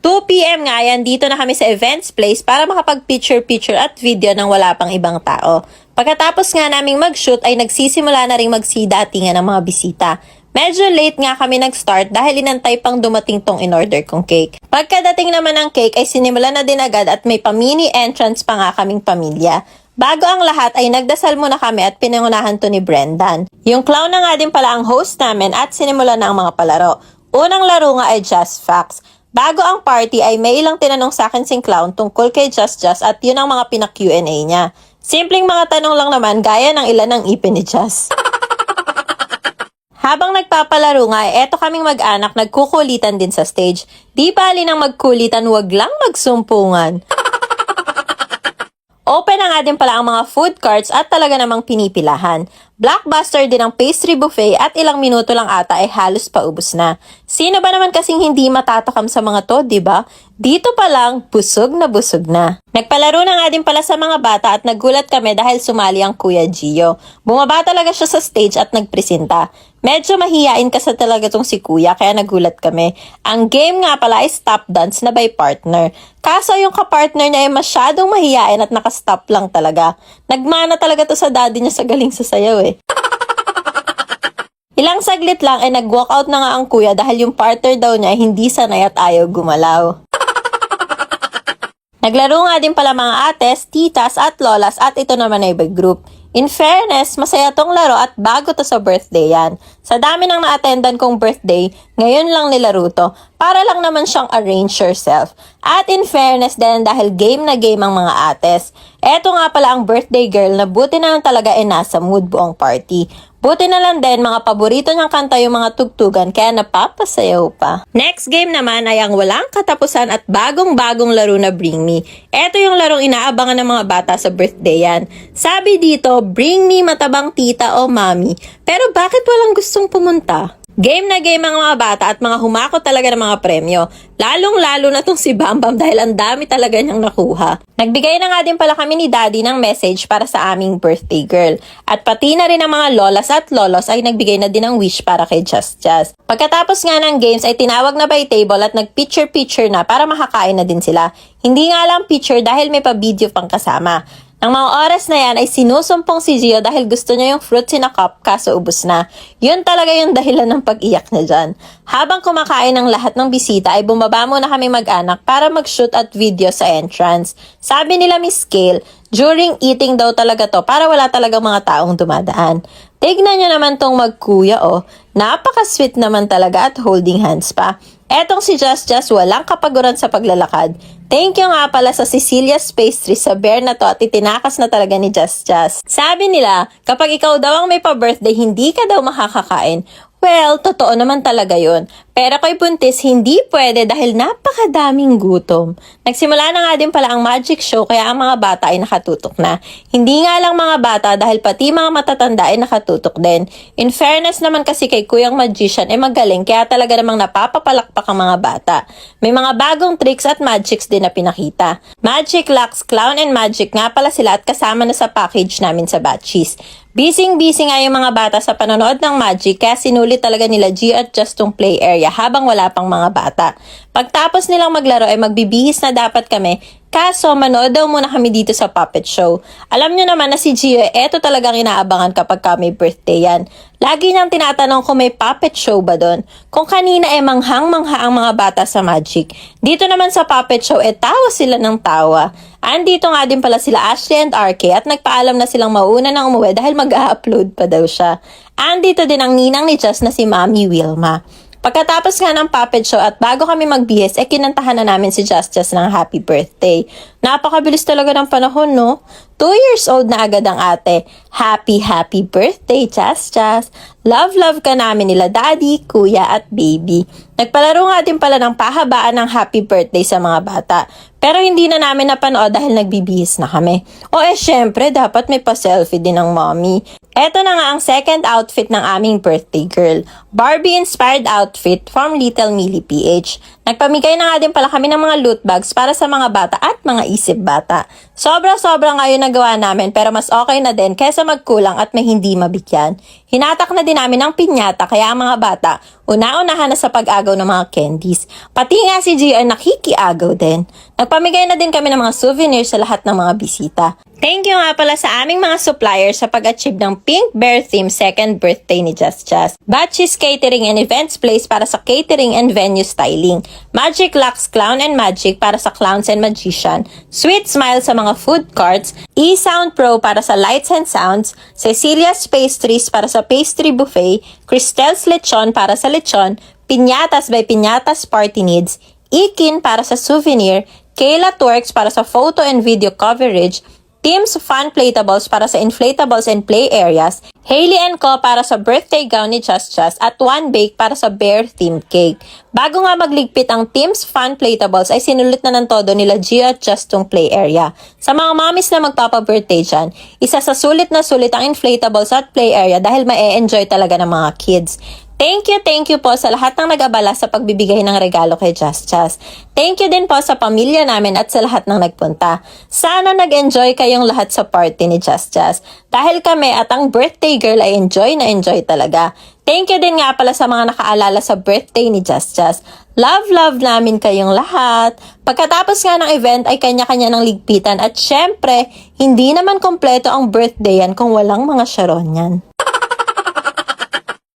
2 PM nga yan, dito na kami sa events place para makapag-picture-picture at video ng wala pang ibang tao. Pagkatapos nga naming mag-shoot ay nagsisimula na ring magsidatingan ng mga bisita. Medyo late nga kami nag-start dahil inantay pang dumating tong in-order kong cake. Pagkadating naman ng cake ay sinimula na din agad at may pa-mini entrance pa nga kaming pamilya. Bago ang lahat ay nagdasal muna kami at pinangunahan to ni Brendan. Yung clown na nga din pala ang host namin at sinimula na ang mga palaro. Unang laro nga ay Just Facts. Bago ang party ay may ilang tinanong sa akin sing clown tungkol kay Just at yun ang mga pina-Q&A niya. Simpleng mga tanong lang naman gaya ng ilan ng ipin ni Just. Habang nagpapalaro nga, eto kaming mag-anak nagkukulitan din sa stage. Di bali nang magkulitan, wag lang magsumpungan. Open na nga din pala ang mga food carts at talaga namang pinipilahan. Blockbuster din ang pastry buffet at ilang minuto lang ata ay halos paubos na. Sino ba naman kasing hindi matatakam sa mga to, diba? Dito pa lang, busog na busog na. Nagpalaro na nga din pala sa mga bata at nagulat kami dahil sumali ang Kuya Gio. Bumaba talaga siya sa stage at nagpresenta. Medyo mahiyain kasi talaga tong si Kuya kaya nagulat kami. Ang game nga pala ay stop dance na by partner. Kaso yung kapartner niya ay masyadong mahiyain at nakastop lang talaga. Nagmana talaga to sa daddy niya sa galing sa sayaw eh. Ilang saglit lang ay nag-walkout na nga ang kuya dahil yung partner daw niya ay hindi sanay at ayaw gumalaw. Naglaro nga din pala mga ates, titas at lolas at ito naman ay by group. In fairness, masaya tong laro at bago to sa birthday yan. Sa dami ng na-attendan kong birthday, ngayon lang nilaro to. Para lang naman siyang arrange yourself. At in fairness din dahil game na game ang mga ates. Eto nga pala ang birthday girl na buti na lang talaga nasa mood buong party. Buti na lang din mga paborito niyang kanta yung mga tugtugan kaya napapasayaw pa. Next game naman ay ang walang katapusan at bagong-bagong laro na Bring Me. Eto yung larong inaabangan ng mga bata sa birthday yan. Sabi dito, bring me matabang tita o mami. Pero bakit walang gustong pumunta? Game na game ang mga bata at mga humako talaga ng mga premyo. Lalong-lalo na tong si Bambam dahil ang dami talaga niyang nakuha. Nagbigay na nga din pala kami ni Daddy ng message para sa aming birthday girl. At pati na rin ang mga lolas at lolos ay nagbigay na din ng wish para kay Just. Pagkatapos nga ng games ay tinawag na by table at nag-picture-picture na para makakain na din sila. Hindi nga lang picture dahil may pa-video pang kasama. Ang mga oras na yan ay sinusumpong si Gio dahil gusto niya yung fruits in a cup kaso ubos na. Yun talaga yung dahilan ng pag-iyak niya dyan. Habang kumakain ng lahat ng bisita ay bumaba muna kami mag-anak para mag-shoot at video sa entrance. Sabi nila Miss Kale, during eating daw talaga to para wala talagang mga taong dumadaan. Tignan nyo naman tong magkuya oh. Napaka-sweet naman talaga at holding hands pa. Etong si Just walang kapaguran sa paglalakad. Thank you nga pala sa Cecilia's Pastry sa bear na to at itinakas na talaga ni Just. Sabi nila, kapag ikaw daw ang may pa-birthday, hindi ka daw makakakain. Well, totoo naman talaga yun. Pero kay buntis, hindi pwede dahil napakadaming gutom. Nagsimula na nga din pala ang magic show kaya ang mga bata ay nakatutok na. Hindi nga lang mga bata dahil pati mga matatanda ay nakatutok din. In fairness naman kasi kay Kuyang Magician ay magaling kaya talaga namang napapapalakpak ang mga bata. May mga bagong tricks at magics din na pinakita. Magic Locks, Clown and Magic nga pala sila at kasama na sa package namin sa Batchies. Busy nga yung mga bata sa panonood ng Magic kaya sinulit talaga nila G at Just tong play area habang wala pang mga bata. Pagtapos nilang maglaro ay magbibihis na dapat kami, kaso manood daw muna kami dito sa puppet show. Alam nyo naman na si Gio, eto talagang inaabangan kapag may birthday yan. Lagi niyang tinatanong kung may puppet show ba doon. Kung kanina manghang-mangha ang mga bata sa Magic. Dito naman sa puppet show tawa sila ng tawa. Andito nga din pala sila Ashley and RK at nagpaalam na silang mauna nang umuwi dahil mag-a-upload pa daw siya. Andito din ang ninang ni Just na si Mami Wilma. Pagkatapos nga ng puppet show at bago kami magbihis, kinantahan na namin si Just ng happy birthday. Napakabilis talaga ng panahon, no? 2 years old na agad ang ate. Happy birthday, Just. Love ka namin nila daddy, kuya at baby. Nagpalaro nga din pala ng pahabaan ng happy birthday sa mga bata. Pero hindi na namin napanood dahil nagbibihis na kami. O syempre, dapat may pa-selfie din ng mommy. Eto na nga ang second outfit ng aming birthday girl. Barbie-inspired outfit from Little Millie PH. Nagpamigay na nga din pala kami ng mga loot bags para sa mga bata at mga isip bata. Sobra-sobra nga yun nagawa namin pero mas okay na din kaysa magkulang at may hindi mabigyan. Hinatak na din namin ang pinyata kaya ang mga bata una-unahan na sa pag-agaw ng mga candies. Pati nga si GR nakikiagaw din. Nagpamigay na din kami ng mga souvenirs sa lahat ng mga bisita. Thank you nga pala sa aming mga suppliers sa pag-achieve ng Pink Bear theme second birthday ni Just Just. Batches Catering and Events Place para sa catering and venue styling. Magic Lux Clown and Magic para sa clowns and magician. Sweet Smile sa mga food carts. E-Sound Pro para sa lights and sounds. Cecilia's Pastries para sa pastry buffet. Cristel's Lechon para sa lechon. Piñatas by Piñatas Party Needs. Ikin para sa souvenir. Kayla Twerks para sa photo and video coverage. Teams Fun Platables para sa inflatables and play areas, Hailey & Co para sa birthday gown ni Just Just at One Bake para sa bear-themed cake. Bago nga magligpit ang Teams Fun Platables ay sinulit na ng todo nila Gio at Just tong play area. Sa mga mommies na magpapa-birthday dyan, isa sa sulit na sulit ang inflatables at play area dahil ma-enjoy talaga ng mga kids. Thank you po sa lahat ng nag-abala sa pagbibigay ng regalo kay Just Just. Thank you din po sa pamilya namin at sa lahat ng nagpunta. Sana nag-enjoy kayong lahat sa party ni Just Just. Dahil kami at ang birthday girl ay enjoy na enjoy talaga. Thank you din nga pala sa mga nakaalala sa birthday ni Just Just. Love namin kayong lahat. Pagkatapos nga ng event ay kanya-kanya ng ligpitan at syempre, hindi naman kompleto ang birthday yan kung walang mga Sharon yan.